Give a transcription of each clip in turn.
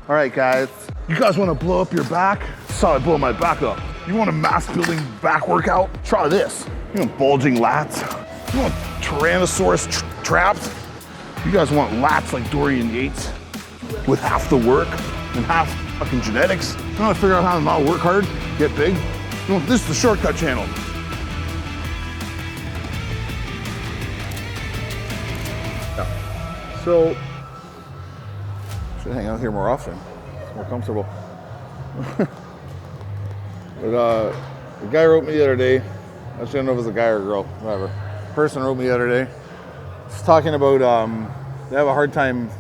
All right, guys. You guys want to blow up your back? Saw I blow my back up. You want a mass building back workout? Try this. You want bulging lats? You want Tyrannosaurus traps? You guys want lats like Dorian Yates with half the work and half fucking genetics? You want to figure out how to not work hard, get big? You want, this is the shortcut channel. So, should hang out here more often. It's more comfortable. But the guy wrote me the other day. Actually, I don't know if it was a guy or a girl, whatever. Person wrote me the other day. It's talking about they have a hard time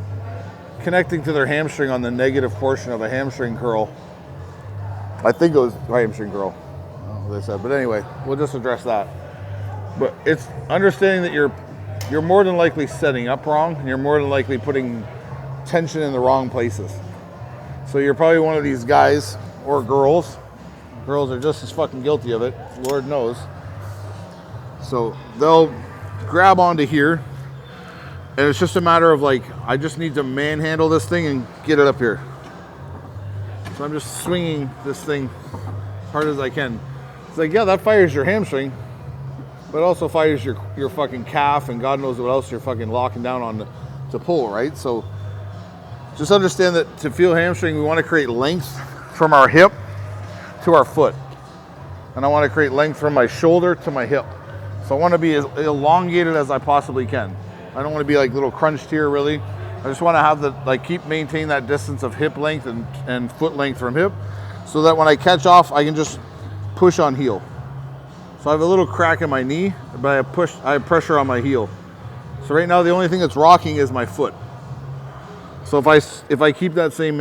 connecting to their hamstring on the negative portion of a hamstring curl. I think it was hamstring curl, what they said. But anyway, we'll just address that. But it's understanding that you're more than likely setting up wrong, and you're more than likely putting tension in the wrong places. So you're probably one of these guys or girls. Girls are just as fucking guilty of it, Lord knows. So they'll grab onto here, and it's just a matter of like, I just need to manhandle this thing and get it up here. So I'm just swinging this thing as hard as I can. It's like, yeah, that fires your hamstring, but it also fires your fucking calf and God knows what else you're fucking locking down on to pull, right? So just understand that to feel hamstring, we want to create length from our hip to our foot. And I want to create length from my shoulder to my hip. So I want to be as elongated as I possibly can. I don't want to be like little crunched here really. I just want to have keep maintaining that distance of hip length and foot length from hip, so that when I catch off, I can just push on heel. So I have a little crack in my knee, but I have pressure on my heel. So right now the only thing that's rocking is my foot. So if I keep that same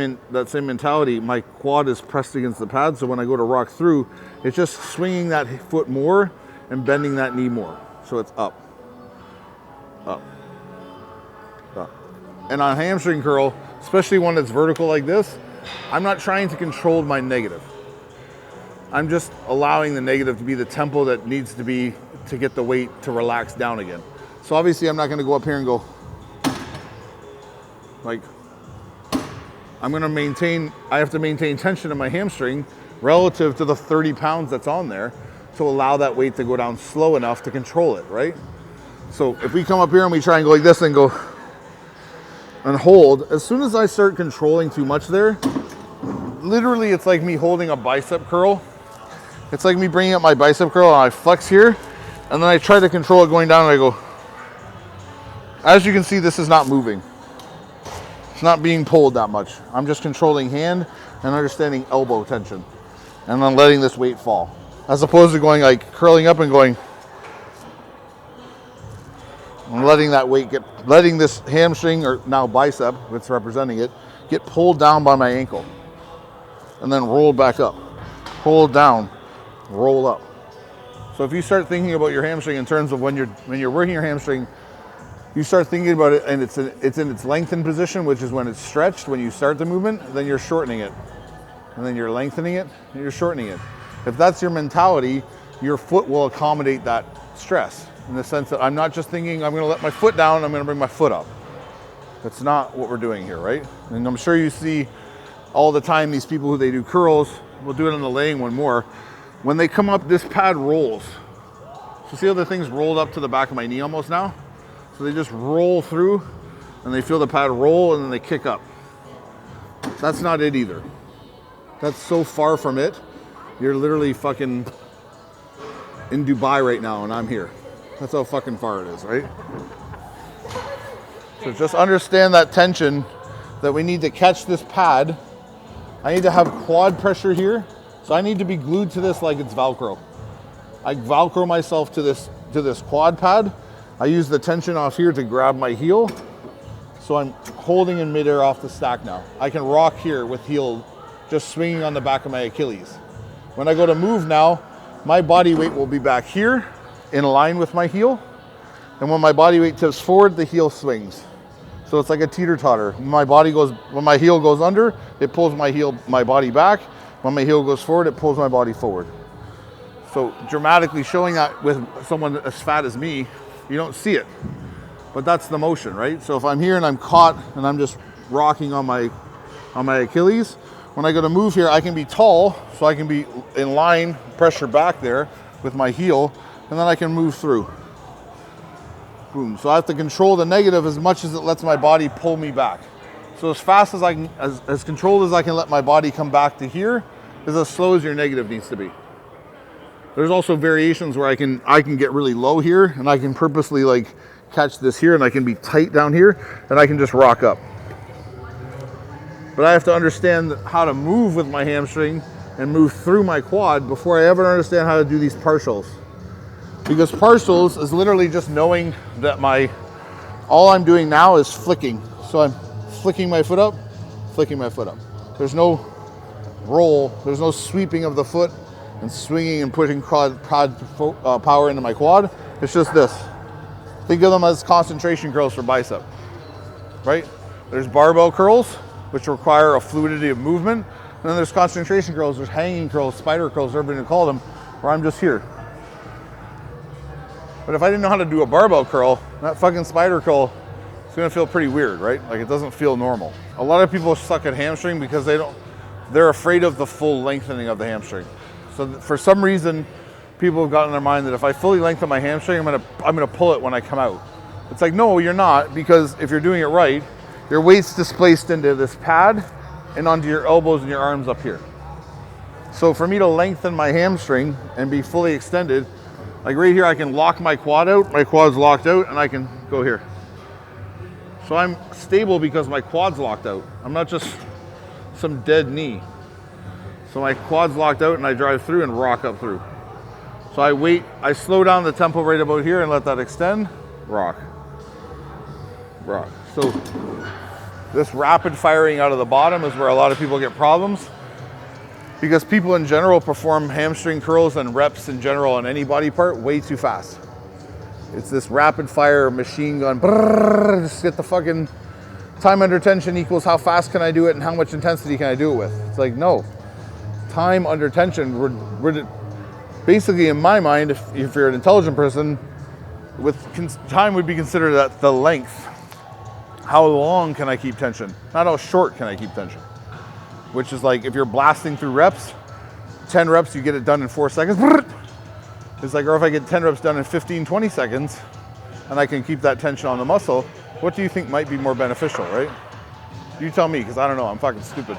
mentality, my quad is pressed against the pad. So when I go to rock through, it's just swinging that foot more and bending that knee more. So it's up, up, up. And on hamstring curl, especially one that's vertical like this, I'm not trying to control my negative. I'm just allowing the negative to be the tempo that needs to be to get the weight to relax down again. So obviously I'm not going to go up here and go like, I have to maintain tension in my hamstring relative to the 30 pounds that's on there to allow that weight to go down slow enough to control it, right? So if we come up here and we try and go like this and go and hold, as soon as I start controlling too much there, literally it's like me holding a bicep curl. It's like me bringing up my bicep curl and I flex here, and then I try to control it going down and I go. As you can see, this is not moving. It's not being pulled that much. I'm just controlling hand and understanding elbow tension, and then letting this weight fall. As opposed to going like curling up and going, and letting that weight letting this hamstring, or now bicep, it's representing it, get pulled down by my ankle. And then roll back up. Pull down, roll up. So if you start thinking about your hamstring in terms of when you're working your hamstring, you start thinking about it and it's in its lengthened position, which is when it's stretched, when you start the movement, then you're shortening it. And then you're lengthening it, and you're shortening it. If that's your mentality, your foot will accommodate that stress, in the sense that I'm not just thinking I'm gonna let my foot down, I'm gonna bring my foot up. That's not what we're doing here, right? And I'm sure you see all the time these people who they do curls, we'll do it on the laying one more. When they come up, this pad rolls. So see how the thing's rolled up to the back of my knee almost now? So they just roll through and they feel the pad roll and then they kick up. That's not it either. That's so far from it. You're literally fucking in Dubai right now and I'm here. That's how fucking far it is, right? So just understand that tension, that we need to catch this pad. I need to have quad pressure here. So I need to be glued to this like it's Velcro. I Velcro myself to this quad pad. I use the tension off here to grab my heel. So I'm holding in midair off the stack now. I can rock here with heel just swinging on the back of my Achilles. When I go to move now, my body weight will be back here in line with my heel. And when my body weight tips forward, the heel swings. So it's like a teeter-totter. When my heel goes under, it pulls my body back. When my heel goes forward, it pulls my body forward. So dramatically showing that with someone as fat as me, you don't see it, but that's the motion, right? So if I'm here and I'm caught and I'm just rocking on my on my Achilles. When I go to move here, I can be tall, so I can be in line, pressure back there with my heel, and then I can move through. Boom. So I have to control the negative as much as it lets my body pull me back. So as fast as I can, as controlled as I can let my body come back to here, is as slow as your negative needs to be. There's also variations where I can get really low here, and I can purposely like catch this here, and I can be tight down here, and I can just rock up. But I have to understand how to move with my hamstring and move through my quad before I ever understand how to do these partials. Because partials is literally just knowing that all I'm doing now is flicking. So I'm flicking my foot up, flicking my foot up. There's no roll, there's no sweeping of the foot and swinging and putting quad power into my quad. It's just this. Think of them as concentration curls for bicep, right? There's barbell curls, which require a fluidity of movement. And then there's concentration curls, there's hanging curls, spider curls, whatever you call them, where I'm just here. But if I didn't know how to do a barbell curl, that fucking spider curl is gonna feel pretty weird, right? Like it doesn't feel normal. A lot of people suck at hamstring because they're afraid of the full lengthening of the hamstring. So for some reason, people have gotten in their mind that if I fully lengthen my hamstring, I'm gonna pull it when I come out. It's like, no, you're not, because if you're doing it right, your weight's displaced into this pad and onto your elbows and your arms up here. So for me to lengthen my hamstring and be fully extended, like right here, I can lock my quad out, my quad's locked out, and I can go here. So I'm stable because my quad's locked out. I'm not just some dead knee. So my quad's locked out and I drive through and rock up through. So I slow down the tempo right about here and let that extend, rock, rock. So this rapid firing out of the bottom is where a lot of people get problems, because people in general perform hamstring curls and reps in general on any body part way too fast. It's this rapid fire machine gun, brrr, just get the fucking time under tension equals how fast can I do it and how much intensity can I do it with. It's like, no, time under tension, we're basically, in my mind, if you're an intelligent person, time would be considered at the length. How long can I keep tension? Not how short can I keep tension. Which is like, if you're blasting through reps, 10 reps, you get it done in 4 seconds. It's like, or if I get 10 reps done in 15, 20 seconds, and I can keep that tension on the muscle, what do you think might be more beneficial, right? You tell me, because I don't know, I'm fucking stupid.